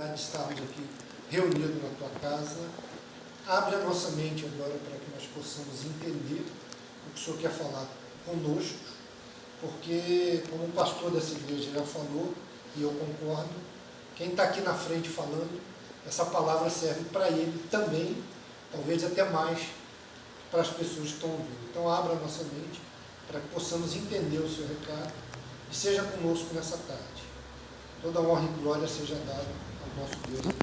de estarmos aqui reunidos na tua casa. Abre a nossa mente agora para que nós possamos entender o que o Senhor quer falar conosco, porque, como o pastor dessa igreja já falou, e eu concordo, quem está aqui na frente falando, essa palavra serve para ele também, talvez até mais para as pessoas que estão ouvindo. Então, abra a nossa mente para que possamos entender o seu recado e seja conosco nessa tarde. Toda honra e glória seja dada ao nosso Deus.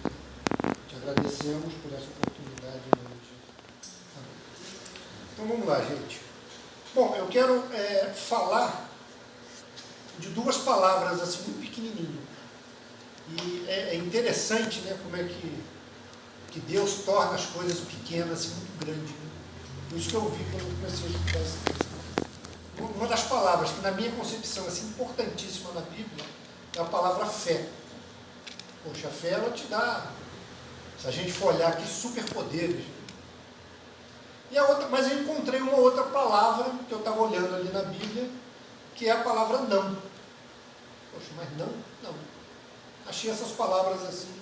Te agradecemos por essa oportunidade em nome de Jesus. Amém. Então vamos lá, gente. Bom, eu quero falar de duas palavras assim, muito pequenininho. E é interessante, né, como é que Deus torna as coisas pequenas assim, muito grandes. Né? Por isso que eu vi quando eu comecei a estudar esse texto. Uma das palavras que, na minha concepção, é assim, importantíssima na Bíblia, é a palavra fé. Poxa, a fé, ela te dá, se a gente for olhar aqui, superpoderes. E a outra, mas eu encontrei uma outra palavra que eu estava olhando ali na Bíblia, que é a palavra não. Poxa, mas não? Não. Achei essas palavras assim.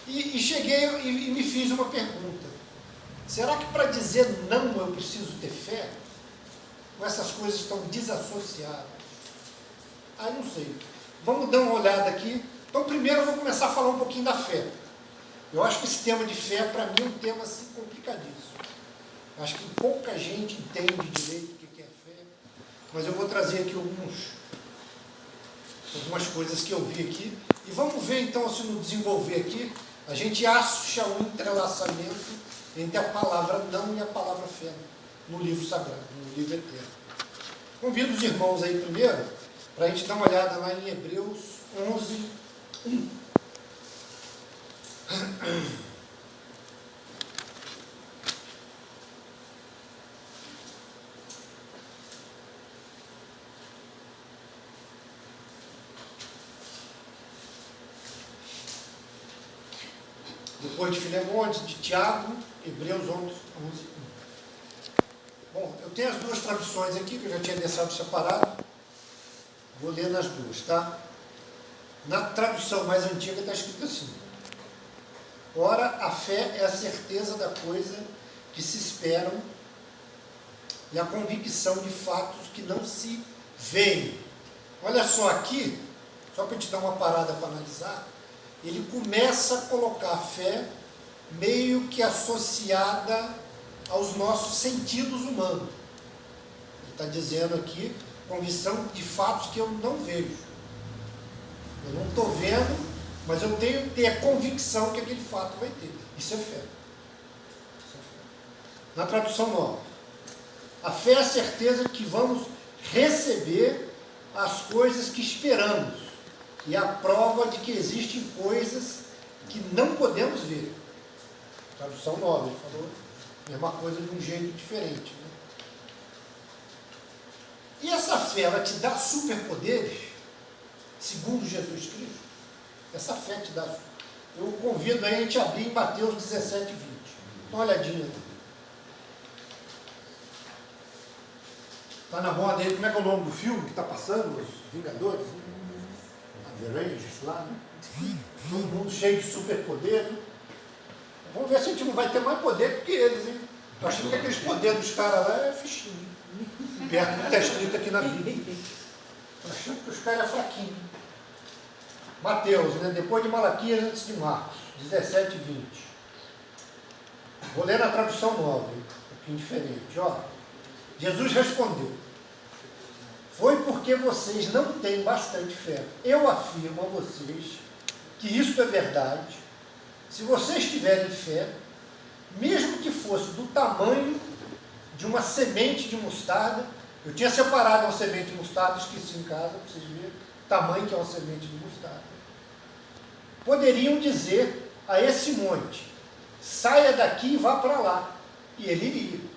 E cheguei e me fiz uma pergunta. Será que para dizer não eu preciso ter fé? Ou essas coisas estão desassociadas? Ah, não sei. Vamos dar uma olhada aqui. Então, primeiro eu vou começar a falar um pouquinho da fé. Eu acho que esse tema de fé, para mim, é um tema assim, complicadíssimo. Eu acho que pouca gente entende direito o que é fé. Mas eu vou trazer aqui algumas coisas que eu vi aqui. E vamos ver, então, se no desenvolver aqui, a gente acha um entrelaçamento entre a palavra não e a palavra fé no livro sagrado, no livro eterno. Convido os irmãos aí primeiro, para a gente dar uma olhada lá em Hebreus 11, 1. Depois de Filemões, de Tiago, Hebreus 11, 1. Bom, eu tenho as duas traduções aqui, que eu já tinha deixado separado. Vou ler nas duas, tá? Na tradução mais antiga está escrito assim: ora, a fé é a certeza da coisa que se esperam e a convicção de fatos que não se veem. Olha só aqui, só para te dar uma parada para analisar, ele começa a colocar a fé meio que associada aos nossos sentidos humanos. Ele está dizendo aqui, convicção de fatos que eu não vejo. Eu não estou vendo, mas eu tenho que ter a convicção que aquele fato vai ter. Isso é fé. Isso é fé. Na tradução nova, a fé é a certeza que vamos receber as coisas que esperamos e a prova de que existem coisas que não podemos ver. Tradução nova, ele falou a mesma coisa de um jeito diferente. Né? E essa fé, ela te dá superpoderes, segundo Jesus Cristo? Essa fé te dá. Eu convido aí a gente a abrir em Mateus 17, 20. Dá uma olhadinha. Está na moda aí, como é que é o nome do filme que está passando? Os Vingadores? Avengers lá, né? Todo mundo cheio de superpoder. Vamos ver se a gente não vai ter mais poder do que eles, hein? Eu acho que aqueles poderes dos caras lá é fichinho. Perto do que está escrito aqui na Bíblia. Estou achando que os caras é fraquinho. Mateus, né? Depois de Malaquias, antes de Marcos, 17 e 20. Vou ler na tradução nova, um pouquinho diferente. Ó. Jesus respondeu: foi porque vocês não têm bastante fé. Eu afirmo a vocês que isso é verdade. Se vocês tiverem fé, mesmo que fosse do tamanho de uma semente de mostarda, eu tinha separado uma semente de mostarda, esqueci em casa, para vocês verem o tamanho que é uma semente de mostarda. Poderiam dizer a esse monte: saia daqui e vá para lá. E ele iria.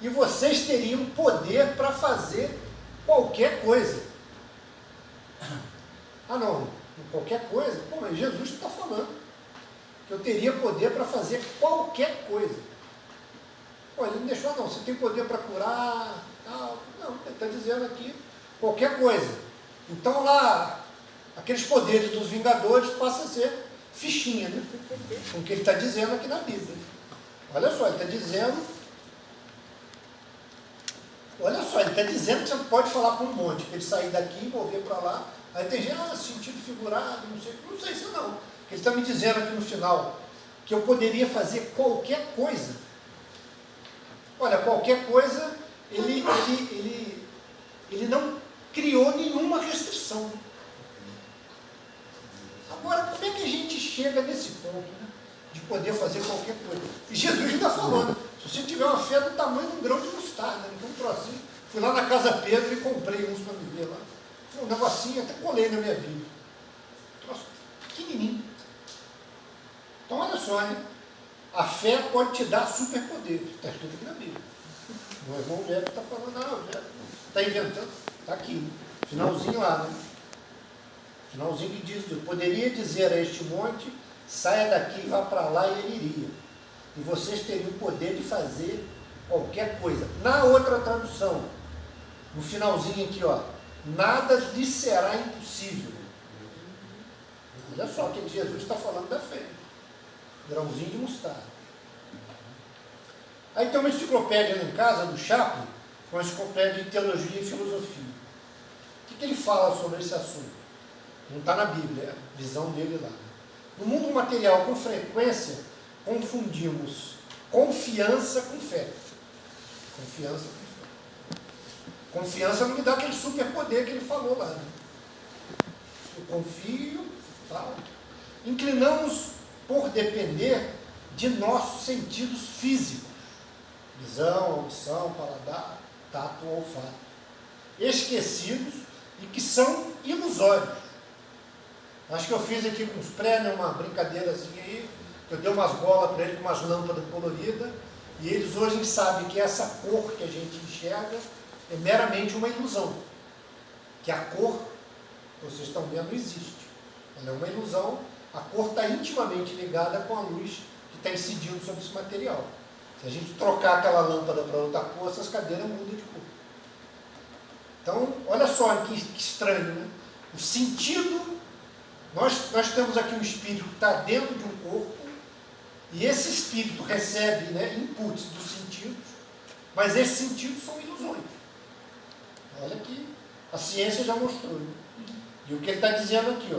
E vocês teriam poder para fazer qualquer coisa. Ah, não, qualquer coisa? Pô, mas Jesus está falando que eu teria poder para fazer qualquer coisa. Pô, ele não deixou, não, você tem poder para curar, tal. Não, ele está dizendo aqui qualquer coisa. Então lá, aqueles poderes dos Vingadores passam a ser fichinha, né? Com o que ele está dizendo aqui na Bíblia. Olha só, ele está dizendo que você pode falar para um monte, que ele sair daqui e mover para lá. Aí tem gente, sentido figurado, não sei se não. Ele está me dizendo aqui no final que eu poderia fazer qualquer coisa. Olha, qualquer coisa, ele não criou nenhuma restrição. Agora, como é que a gente chega nesse ponto, né, de poder fazer qualquer coisa? E Jesus ainda falando, se você tiver uma fé do tamanho de um grão de mostarda, então um trocinho, fui lá na casa Pedro e comprei uns para me ver lá. Um negocinho, até colei na minha Bíblia. Um troço pequenininho. Então, olha só, né? A fé pode te dar superpoderes. Está escrito aqui na Bíblia. O irmão Jeff está falando, o Jeff está inventando. Está aqui, finalzinho lá, né? Finalzinho que diz, eu poderia dizer a este monte, saia daqui e vá para lá, e ele iria. E vocês teriam o poder de fazer qualquer coisa. Na outra tradução, no finalzinho aqui, nada lhe será impossível. Olha só que Jesus está falando da fé. Grãozinho de mostarda. Aí tem uma enciclopédia lá em casa, do Chaplin, uma enciclopédia de teologia e filosofia. O que ele fala sobre esse assunto? Não está na Bíblia, é a visão dele lá. No mundo material, com frequência, confundimos confiança com fé. Confiança com fé. Confiança não me dá aquele superpoder que ele falou lá, né? Eu confio, tal. Inclinamos por depender de nossos sentidos físicos. Visão, audição, paladar, tato, olfato. Esquecidos e que são ilusórios. Acho que eu fiz aqui com os pré, né, uma brincadeirazinha aí, que eu dei umas bolas para ele com umas lâmpadas coloridas, e eles hoje sabem que essa cor que a gente enxerga é meramente uma ilusão. Que a cor, vocês estão vendo, não existe. Ela é uma ilusão, a cor está intimamente ligada com a luz que está incidindo sobre esse material. Se a gente trocar aquela lâmpada para outra cor, essas cadeiras mudam de cor. Então, olha só que estranho, né? O sentido, nós temos aqui um espírito que está dentro de um corpo, e esse espírito recebe, né, inputs dos sentidos, mas esses sentidos são ilusões. Olha que a ciência já mostrou. Né? E o que ele está dizendo aqui,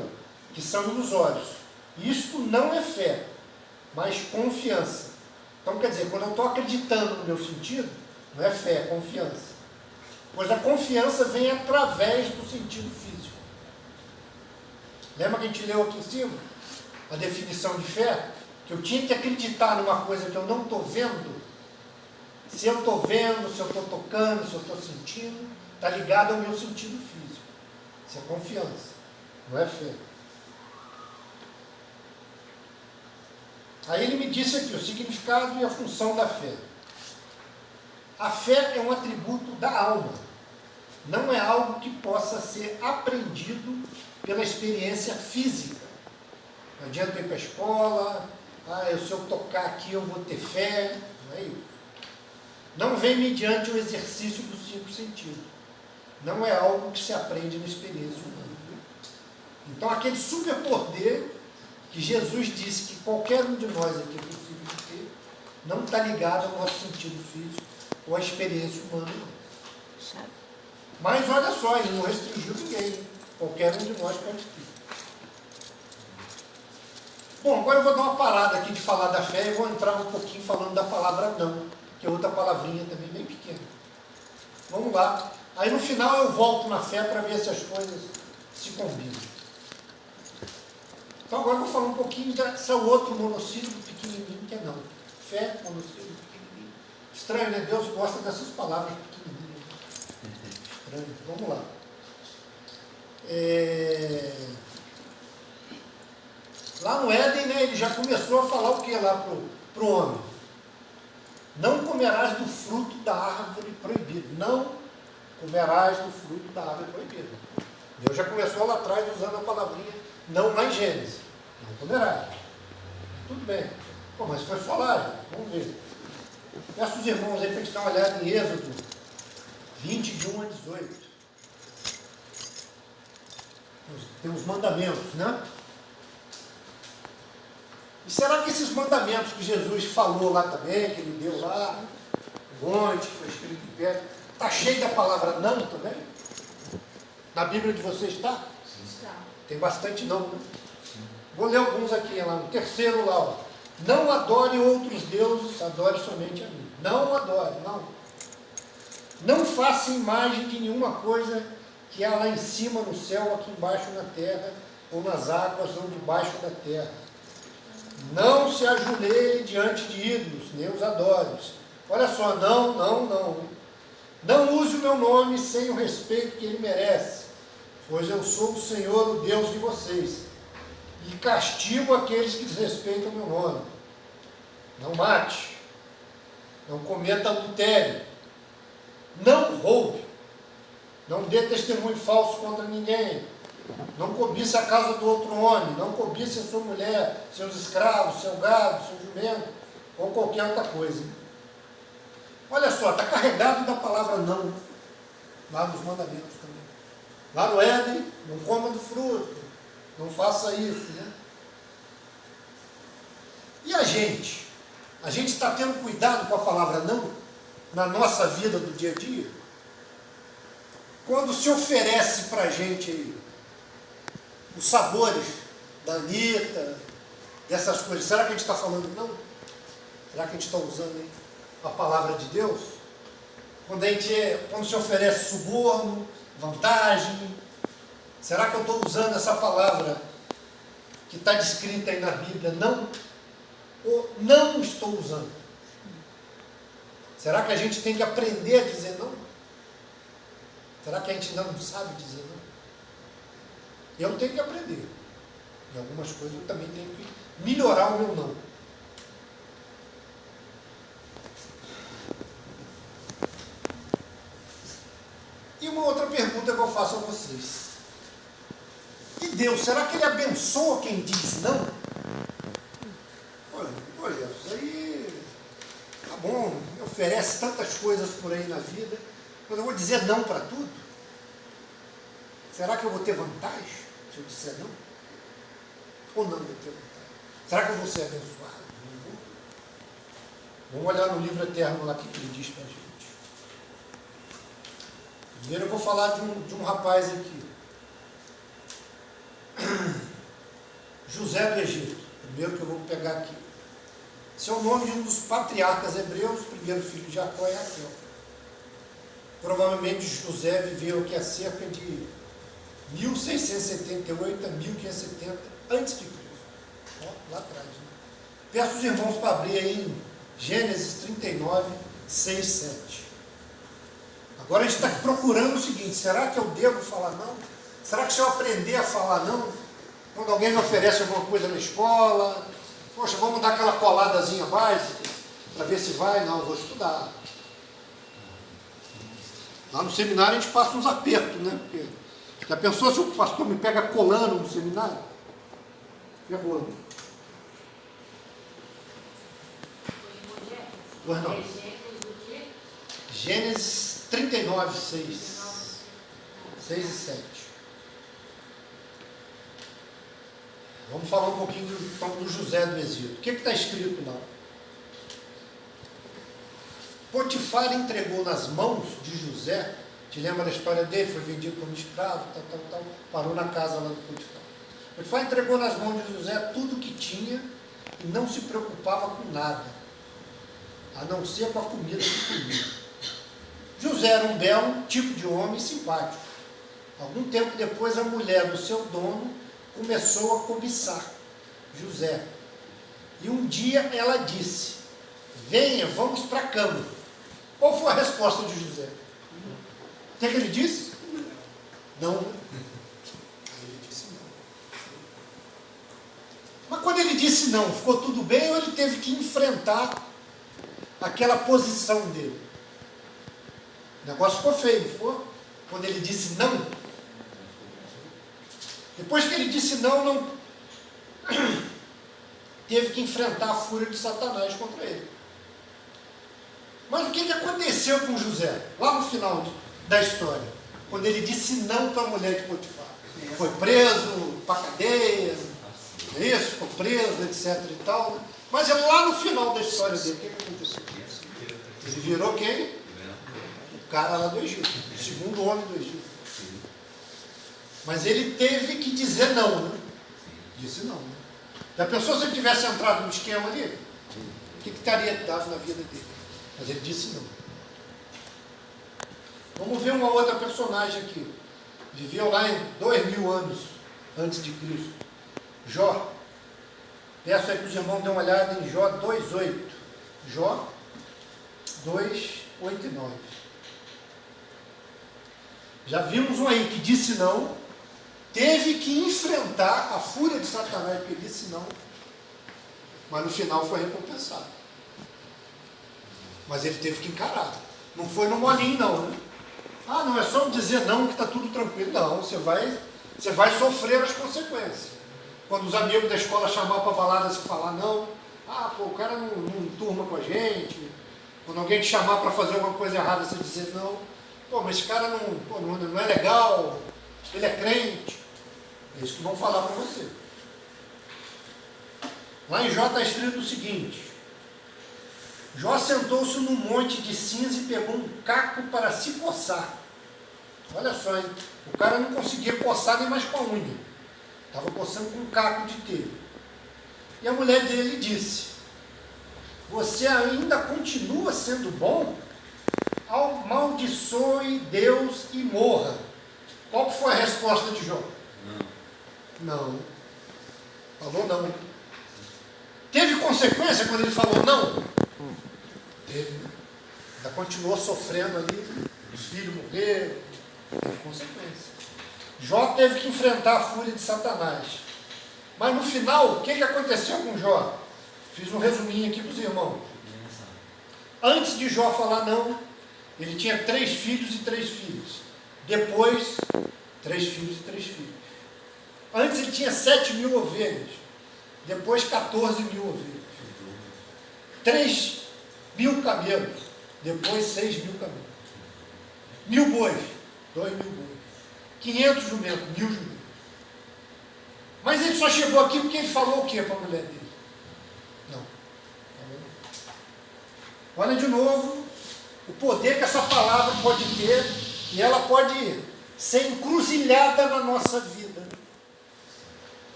que são ilusórios. Isto não é fé, mas confiança. Então, quer dizer, quando eu estou acreditando no meu sentido, não é fé, é confiança. Pois a confiança vem através do sentido físico. Lembra que a gente leu aqui em cima? A definição de fé? Que eu tinha que acreditar numa coisa que eu não estou vendo. Se eu estou vendo, se eu estou tocando, se eu estou sentindo, está ligado ao meu sentido físico. Isso é confiança, não é fé. Aí ele me disse aqui o significado e a função da fé. A fé é um atributo da alma. Não é algo que possa ser aprendido pela experiência física. Não adianta ir para a escola, se eu tocar aqui eu vou ter fé. Não é isso. Não vem mediante o exercício dos 5 sentidos. Não é algo que se aprende na experiência humana. Então aquele superpoder que Jesus disse que qualquer um de nós aqui é possível de ter, não está ligado ao nosso sentido físico ou à experiência humana. Não. Mas olha só, ele não restringiu ninguém. Qualquer um de nós pode ter. Bom, agora eu vou dar uma parada aqui de falar da fé e vou entrar um pouquinho falando da palavra não, que é outra palavrinha também bem pequena. Vamos lá. Aí no final eu volto na fé para ver se as coisas se combinam. Então agora eu vou falar um pouquinho desse outro monossílabo pequenininho que é não. Fé, monossílabo pequenininho. Estranho, né? Deus gosta dessas palavras pequenininhas. Estranho. Vamos lá. Lá no Éden, né, ele já começou a falar o que lá para o homem? Não comerás do fruto da árvore proibida. Não comerás do fruto da árvore proibida. Deus já começou lá atrás usando a palavrinha não lá em Gênesis. Não comerás. Tudo bem. Pô, mas foi só lá, vamos ver. Peço os irmãos aí para a gente dar uma olhada em Êxodo 20, de 1 a 18. Tem os mandamentos, né? E será que esses mandamentos que Jesus falou lá também, que ele deu lá, o monte, que foi escrito em pedra, está cheio da palavra não também? Na Bíblia de vocês está? Tem bastante não, né? Vou ler alguns aqui, lá no terceiro lá, ó. Não adore outros deuses, adore somente a mim. Não adore, não. Não faça imagem de nenhuma coisa que há lá em cima no céu, ou aqui embaixo na terra, ou nas águas, ou debaixo da terra. Não se ajoelhe diante de ídolos, nem os adores. Olha só, não, não, não. Não use o meu nome sem o respeito que ele merece, pois eu sou o Senhor, o Deus de vocês, e castigo aqueles que desrespeitam o meu nome. Não mate, não cometa adultério, não roube, não dê testemunho falso contra ninguém, não cobice a casa do outro homem, não cobice a sua mulher, seus escravos, seu gado, seu jumento, ou qualquer outra coisa. Olha só, está carregado da palavra não, lá nos mandamentos também. Lá no Éden, não coma do fruto, não faça isso, né? E a gente? A gente está tendo cuidado com a palavra não na nossa vida do dia a dia? Quando se oferece para a gente aí, os sabores da Anitta, dessas coisas, será que a gente está falando não? Será que a gente está usando aí a palavra de Deus? Quando se oferece suborno, vantagem, será que eu estou usando essa palavra que está descrita aí na Bíblia, não? Ou não estou usando? Será que a gente tem que aprender a dizer não? Será que a gente ainda não sabe dizer não? Eu tenho que aprender. Em algumas coisas eu também tenho que melhorar o meu não. E uma outra pergunta que eu faço a vocês. E Deus, será que Ele abençoa quem diz não? Olha, isso aí tá bom, me oferece tantas coisas por aí na vida, mas eu vou dizer não para tudo? Será que eu vou ter vantagem se eu disser não? Ou não vou ter vantagem? Será que eu vou ser abençoado? Não vou. Vamos olhar no livro eterno lá que ele diz para a gente. Primeiro eu vou falar de um rapaz aqui. José do Egito, primeiro que eu vou pegar aqui. Esse é o nome de um dos patriarcas hebreus, o primeiro filho de Jacó e Raquel. Provavelmente José viveu aqui há cerca de 1678 a 1570 a.C. Lá atrás. Né? Peço os irmãos para abrir aí em Gênesis 39, 6, 7. Agora a gente está procurando o seguinte, será que eu devo falar não? Será que se eu aprender a falar não, quando alguém me oferece alguma coisa na escola, poxa, vamos dar aquela coladazinha básica, para ver se vai? Não, eu vou estudar. Lá no seminário a gente passa uns apertos, né? Porque já pensou se o pastor me pega colando no seminário? Pegou, né? Pois não. Gênesis 39, 6. 6 e 7. Vamos falar um pouquinho do José do Egito. O que está escrito lá? Potifar entregou nas mãos de José, te lembra da história dele? Foi vendido como escravo, tal, parou na casa lá do Potifar. Potifar entregou nas mãos de José tudo o que tinha e não se preocupava com nada, a não ser com a comida que comia. José era um belo tipo de homem simpático. Algum tempo depois, a mulher do seu dono começou a cobiçar José. E um dia ela disse: venha, vamos para a cama. Qual foi a resposta de José? O que ele disse? Não. Ele disse não. Mas quando ele disse não, ficou tudo bem ou ele teve que enfrentar aquela posição dele? O negócio ficou feio, ficou? Quando ele disse não. Depois que ele disse não teve que enfrentar a fúria de Satanás contra ele. Mas o que aconteceu com José? Lá no final da história, quando ele disse não para a mulher de Potifar. Foi preso, para cadeia, é isso? Ficou preso, etc e tal. Mas é lá no final da história dele, o que aconteceu? Ele virou quem? O cara lá do Egito, o segundo homem do Egito. Mas ele teve que dizer não, né? Disse não, né? Já pensou se ele tivesse entrado no esquema ali? O que estaria dado na vida dele? Mas ele disse não. Vamos ver uma outra personagem aqui. Viveu lá em 2000 anos antes de Cristo. Jó. Peço aí para os irmãos darem uma olhada em Jó 2,8. Jó 2:8 e 9. Já vimos um aí que disse não, teve que enfrentar a fúria de Satanás, porque ele disse não, mas no final foi recompensado. Mas ele teve que encarar. Não foi no molinho não, né? Ah, não, é só dizer não que está tudo tranquilo. Não, você vai sofrer as consequências. Quando os amigos da escola chamar para balada, você falar não. Ah, pô, o cara não turma com a gente. Quando alguém te chamar para fazer alguma coisa errada, você dizer não. Pô, mas esse cara não é legal, ele é crente. É isso que vão falar para você. Lá em Jó está escrito o seguinte: Jó sentou-se num monte de cinza e pegou um caco para se coçar. Olha só, hein? O cara não conseguia coçar nem mais com a unha. Estava coçando com um caco de telha. E a mulher dele disse: você ainda continua sendo bom? Amaldiçoe Deus e morra. Qual que foi a resposta de Jó? Não. Falou não. Teve consequência quando ele falou não? Teve. Ainda continuou sofrendo ali. Os filhos morreram. Teve consequência. Jó teve que enfrentar a fúria de Satanás. Mas no final, o que aconteceu com Jó? Fiz um resuminho aqui para os irmãos. Antes de Jó falar não, ele tinha 3 filhos e 3 filhas. Depois, 3 filhos e 3 filhas. Antes ele tinha 7.000 ovelhas. Depois 14.000 ovelhas. 3.000 camelos. Depois 6.000 camelos. 1.000 bois. 2.000 bois. 500 jumentos. 1.000 jumentos. Mas ele só chegou aqui porque ele falou o que para a mulher dele? Não. Olha de novo o poder que essa palavra pode ter, e ela pode ser encruzilhada na nossa vida.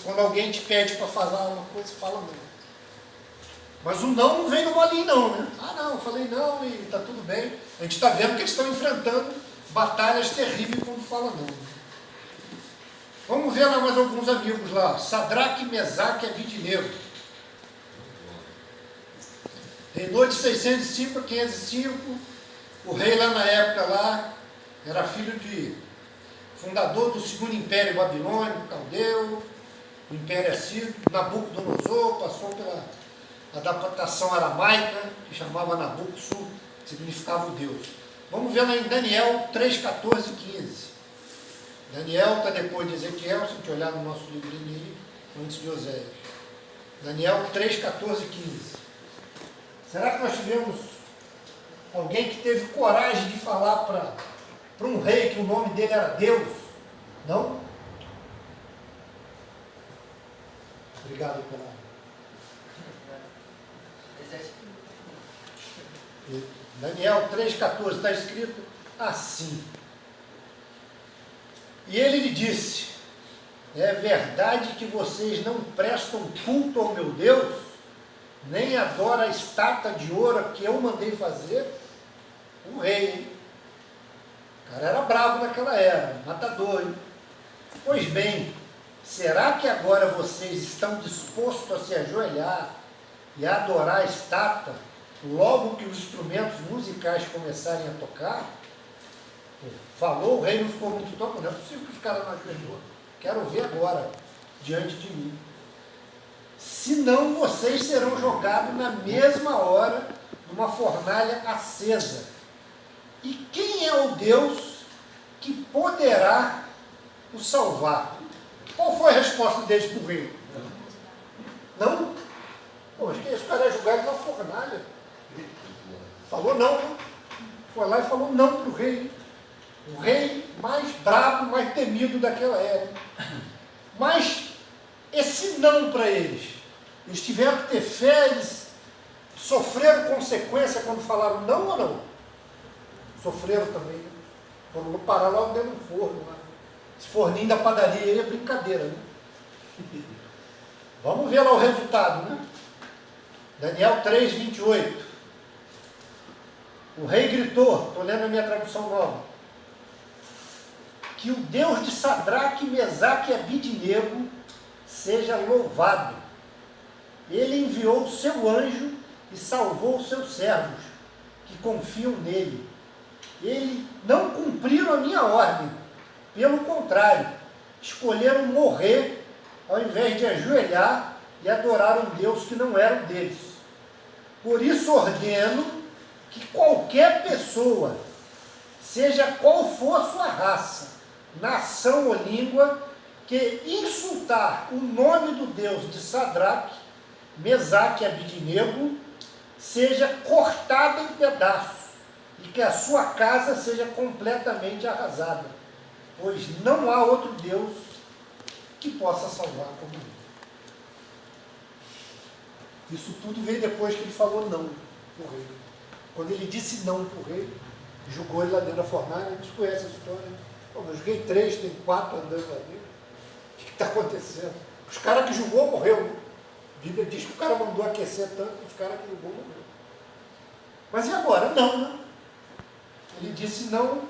Quando alguém te pede para falar uma coisa, você fala não. Mas o não vem no molinho não, né? Ah não, eu falei não e está tudo bem. A gente está vendo que eles estão enfrentando batalhas terríveis quando fala não. Vamos ver lá mais alguns amigos lá. Sadraque, Mesaque e Abidinego. Reinou de 605 a 505. O rei lá na época lá era filho de fundador do segundo império babilônico, caldeu, o império assírio. Nabucodonosor passou pela adaptação aramaica, que chamava Nabucodonosor, que significava o Deus. Vamos ver lá em Daniel 3, 14 e 15. Daniel está depois de Ezequiel, se a gente olhar no nosso livrinho aí, antes de Oséias. Daniel 3, 14 e 15. Será que nós tivemos alguém que teve coragem de falar para um rei que o nome dele era Deus? Não? Obrigado pela... Daniel 3,14 está escrito assim. E ele lhe disse: é verdade que vocês não prestam culto ao meu Deus, nem adoram a estátua de ouro que eu mandei fazer? O rei, hein? O cara era bravo naquela era, matador, hein? Pois bem, será que agora vocês estão dispostos a se ajoelhar e a adorar a estátua logo que os instrumentos musicais começarem a tocar? Falou, o rei não ficou muito tempo, não é possível que os caras não ajoelhou. Quero ver agora, diante de mim. Senão vocês serão jogados na mesma hora numa fornalha acesa. E quem é o Deus que poderá o salvar? Qual foi a resposta deles para o rei? Não? Pô, mas que esse cara é jogado na fornalha? Falou não, né? Foi lá e falou não para o rei. O rei mais brabo, mais temido daquela época. Mas esse não para eles. Eles tiveram que ter fé, eles sofreram consequência quando falaram não ou não? Sofreram também. Né? Quando não parar logo dentro do forno. Né? Esse forninho da padaria aí é brincadeira. Né? Vamos ver lá o resultado. Né? Daniel 3, 28. O rei gritou, estou lendo a minha tradução nova, que o Deus de Sadraque, Mesaque e Abidnego seja louvado. Ele enviou o seu anjo e salvou os seus servos, que confiam nele. Eles não cumpriram a minha ordem, pelo contrário, escolheram morrer ao invés de ajoelhar e adorar um Deus que não era o deles. Por isso ordeno que qualquer pessoa, seja qual for a sua raça, nação ou língua, que insultar o nome do Deus de Sadraque, Mesaque e Abidnego, seja cortada em pedaços, e que a sua casa seja completamente arrasada, pois não há outro Deus que possa salvar como ele. Isso tudo veio depois que ele falou não para o rei. Quando ele disse não para o rei, jogou ele lá dentro da fornalha. A gente conhece a história. Pô, eu joguei 3, tem 4 andando lá dentro. O que está acontecendo? Os caras que jogou morreu. Né? A Bíblia diz que o cara mandou aquecer tanto, os caras que jogou morreu. Mas e agora? Não, né? Ele disse não.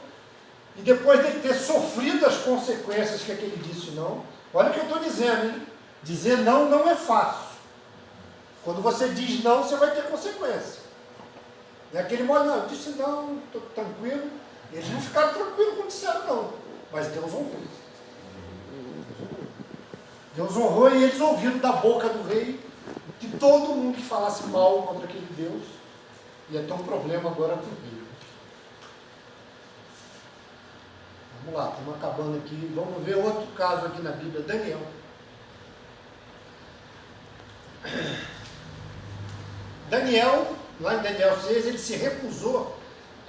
E depois de ter sofrido as consequências que ele disse não, olha o que eu estou dizendo, hein? Dizer não não é fácil. Quando você diz não, você vai ter consequência. E aquele mole, não, eu disse não, estou tranquilo. Eles não ficaram tranquilos quando disseram não. Mas Deus honrou. Deus honrou e eles ouviram da boca do rei que todo mundo que falasse mal contra aquele Deus ia ter um problema agora com o rei. Vamos lá, estamos acabando aqui. Vamos ver outro caso aqui na Bíblia, Daniel. Daniel, lá em Daniel 6, ele se recusou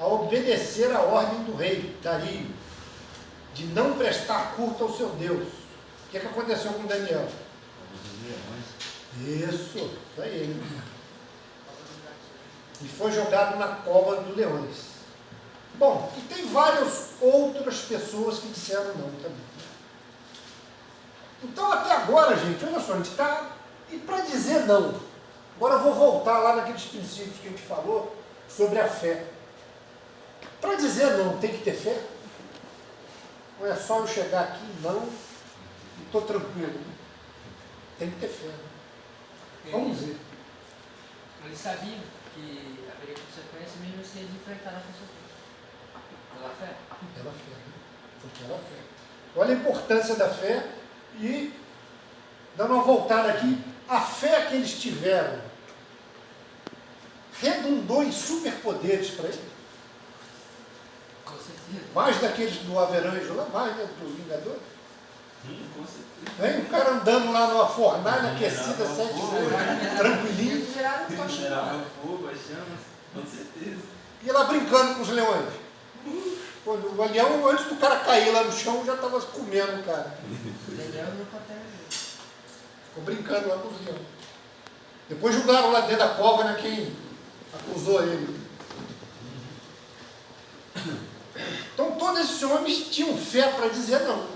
a obedecer a ordem do rei, Dario, de não prestar culto ao seu Deus. O que aconteceu com Daniel? Isso aí. E foi jogado na cova dos leões. Bom, e tem várias outras pessoas que disseram não também. Então, até agora, gente, olha só, a gente está... E para dizer não? Agora eu vou voltar lá naqueles princípios que a gente falou sobre a fé. Para dizer não, tem que ter fé? Ou é só eu chegar aqui, não, e estou tranquilo? Tem que ter fé. Né? Vamos ver. Eles sabiam que haveria consequência, mesmo assim eles enfrentaram a consequência. Pela fé? Pela fé. Porque era fé. Olha a importância da fé e, dando uma voltada aqui, a fé que eles tiveram redundou em superpoderes para eles. Com certeza. Mais daqueles do Averanjo lá, mais, né, dos Vingadores. Com certeza. Vem um cara andando lá numa fornalha aquecida, 7 vezes, tranquilinho, Eles viraram tocha. Gerava fogo, as chamas, com certeza. e lá brincando com os leões. Pô, o leão, antes do cara cair lá no chão, já estava comendo o cara. Daniel não pantera. Ficou brincando lá com os leões. Depois julgaram lá dentro da cova, né, quem acusou ele. Então todos esses homens tinham fé para dizer não.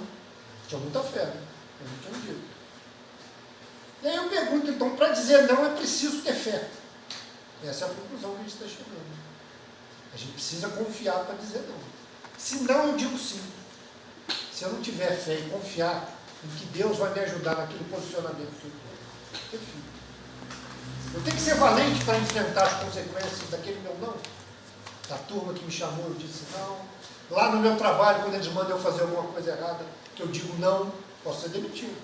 Tinham muita fé, né? Como tinham dito. E aí eu pergunto, então, para dizer não é preciso ter fé. Essa é a conclusão que a gente está chegando. A gente precisa confiar para dizer não. Se não, eu digo sim. Se eu não tiver fé e confiar em que Deus vai me ajudar naquele posicionamento que eu tenho, ter filho. Eu tenho que ser valente para enfrentar as consequências daquele meu não. Da turma que me chamou, eu disse não. Lá no meu trabalho, quando eles mandam eu fazer alguma coisa errada, que eu digo não, posso ser demitido.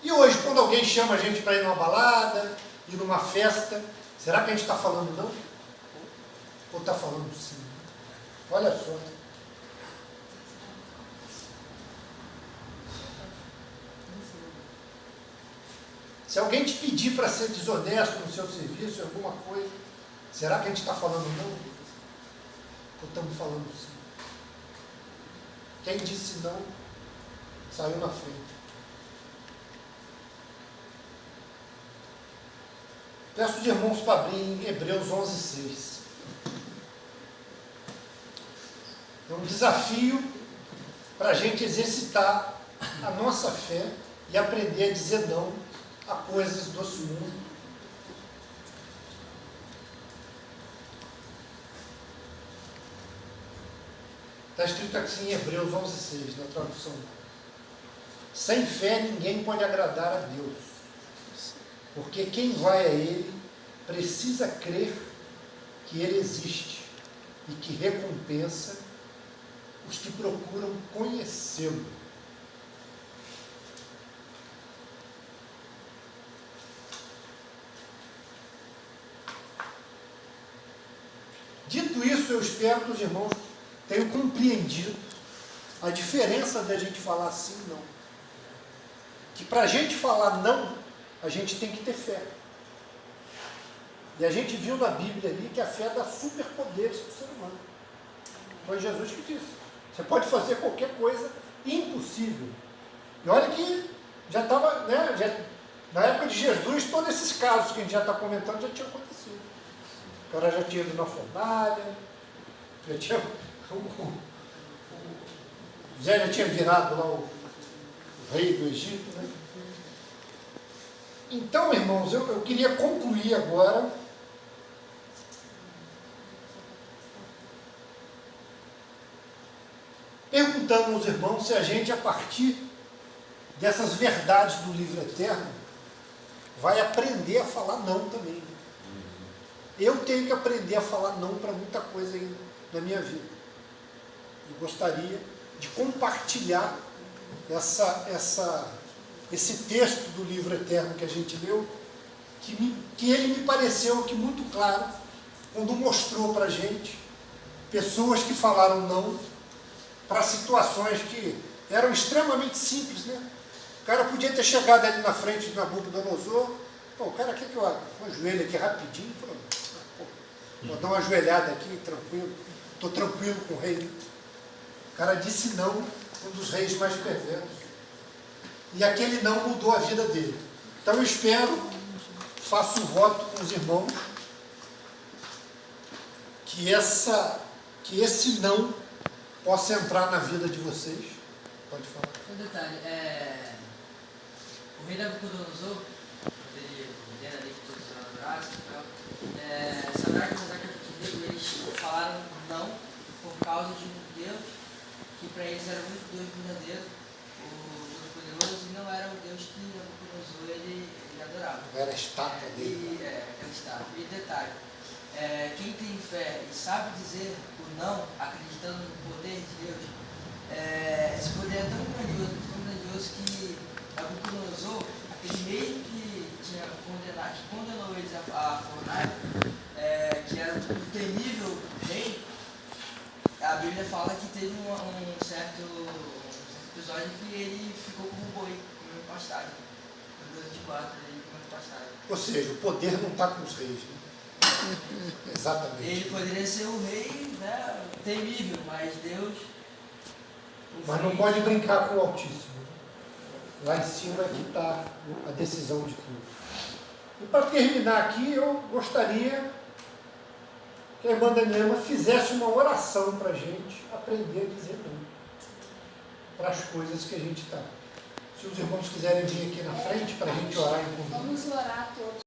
E hoje, quando alguém chama a gente para ir numa balada, ir numa festa, será que a gente está falando não? Ou está falando sim? Olha só. Se alguém te pedir para ser desonesto no seu serviço, em alguma coisa, será que a gente está falando não? Ou estamos falando sim? Quem disse não, saiu na frente. Peço os irmãos para abrir em Hebreus 11:6. É um desafio para a gente exercitar a nossa fé e aprender a dizer não a coisas desse mundo. Está escrito assim em Hebreus 11:6, na tradução. Sem fé ninguém pode agradar a Deus, porque quem vai a Ele precisa crer que Ele existe e que recompensa os que procuram conhecê-lo. Dito isso, eu espero que os irmãos tenham compreendido a diferença da gente falar sim e não. Que para a gente falar não, a gente tem que ter fé. E a gente viu na Bíblia ali que a fé dá superpoderes para o ser humano. Foi Jesus que disse. Você pode fazer qualquer coisa impossível. E olha que já estava, né, na época de Jesus, todos esses casos que a gente já está comentando já tinham acontecido. O cara já tinha ido na fornalha, já tinha, o Zé já tinha virado lá o rei do Egito, né? Então, irmãos, eu queria concluir agora perguntando aos irmãos se a gente, a partir dessas verdades do livro eterno, vai aprender a falar não também. Eu tenho que aprender a falar não para muita coisa ainda na minha vida. E gostaria de compartilhar esse texto do livro eterno que a gente leu, que ele me pareceu que muito claro, quando mostrou para a gente pessoas que falaram não para situações que eram extremamente simples, né? O cara podia ter chegado ali na frente de Nabucodonosor, o cara quer que eu ajoelhe aqui rapidinho, falou, vou dar uma ajoelhada aqui, tranquilo, estou tranquilo com o rei. O cara disse não, um dos reis mais perversos. E aquele não mudou a vida dele. Então eu espero, faço um voto com os irmãos, que esse não possa entrar na vida de vocês. Pode falar. Um detalhe, o rei Nabucodonosor, quando ele ordena ali que todos adorassem e tal, Sadraque, Mesaque e Abednego, eles falaram não por causa de um Deus que para eles era o único Deus verdadeiro, o Todo-Poderoso, e não era o Deus que Nabucodonosor ele adorava. Era a estátua dele. Aquela estátua. E detalhe, quem tem fé e sabe dizer o não, acreditando no poder de Deus, esse poder é tão grandioso que Nabucodonosor, aquele mesmo que condenou eles a fornalha, que era um temível rei, a Bíblia fala que teve um certo episódio que ele ficou como um boi, comendo pastagem. No 24, ele comendo pastagem. Ou seja, o poder não está com os reis, né? Exatamente. Ele poderia ser o rei, né, temível, mas Deus... Mas não pode brincar com o Altíssimo. Lá em cima é que está a decisão de tudo. E para terminar aqui, eu gostaria que a irmã Daniela fizesse uma oração para a gente aprender a dizer não para as coisas que a gente está. Se os irmãos quiserem vir aqui na frente para a gente orar em conjunto. Vamos orar todos.